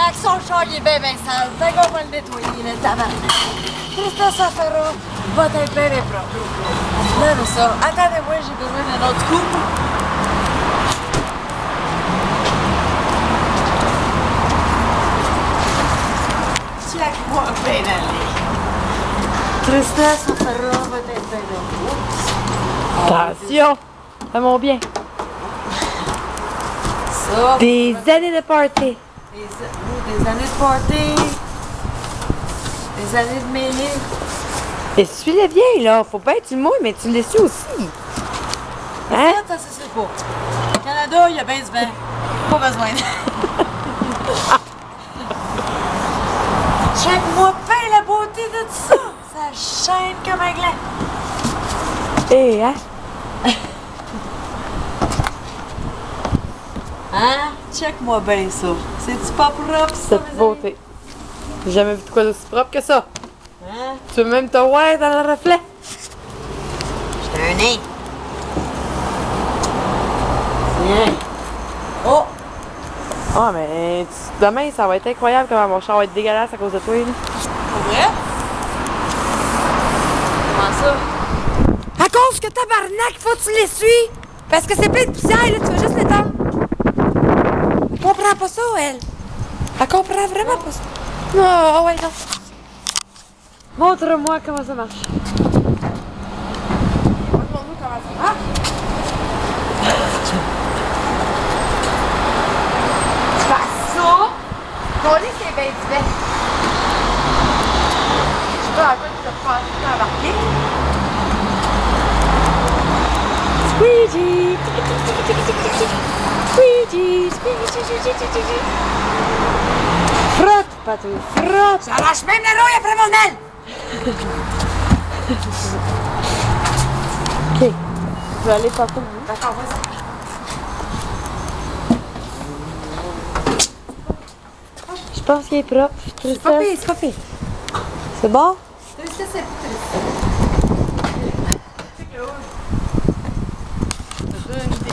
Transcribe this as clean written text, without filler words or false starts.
tabarnak, son char il est bien sale. Fait qu'on va le nettoyer, le tabarnak. Christophe Safaro va être bien propre. Là, mais ça. Attendez-moi, j'ai besoin d'un autre coup. Check-moi bien aller. Christophe Safaro va être bien propre. Attention! Ça mon bien. Ça. Des années de party. Des années de party. Des années de mêlée. Et suis le vieil là. Faut pas être du mouille, mais tu l'essuies aussi. Hein? Ça se sait pas. Au Canada, il y a bien du vin. Pas besoin. Check-moi bien la beauté de tout ça. Ça chaîne comme un gland. Eh, hein? Hein? Check-moi bien ça. C'est-tu pas propre ça, Cette mes beauté. J'ai jamais vu de quoi d'aussi propre que ça. amis? Hein? Tu veux même te voir dans le reflet? J'ai un nez. Tiens. Oh! Ah, mais demain, ça va être incroyable comment mon char va être dégueulasse à cause de toi. Là. Pour vrai? Comment ça? À cause que tabarnak, faut que tu l'essuies! Parce que c'est plein de poussière, là, tu vas juste l'étendre. Elle comprend pas ça, elle. Elle comprend vraiment pas ça. Non, oh ouais, non. Montre-moi comment ça marche. Montre-moi comment ça marche. Fais ça! Ton lit, c'est bien fait. Je sais pas à quoi tu te passes embarquer. Squeegee! Squeegee! Squeegee! Frotte, Patou, frotte! Ça lâche même la rouille après mon aile! Ok. Je vais aller Patou. D'accord, vas-y. Je pense qu'il est propre. C'est pas pire, c'est pas pire. C'est bon? Tristesse, c'est plus triste.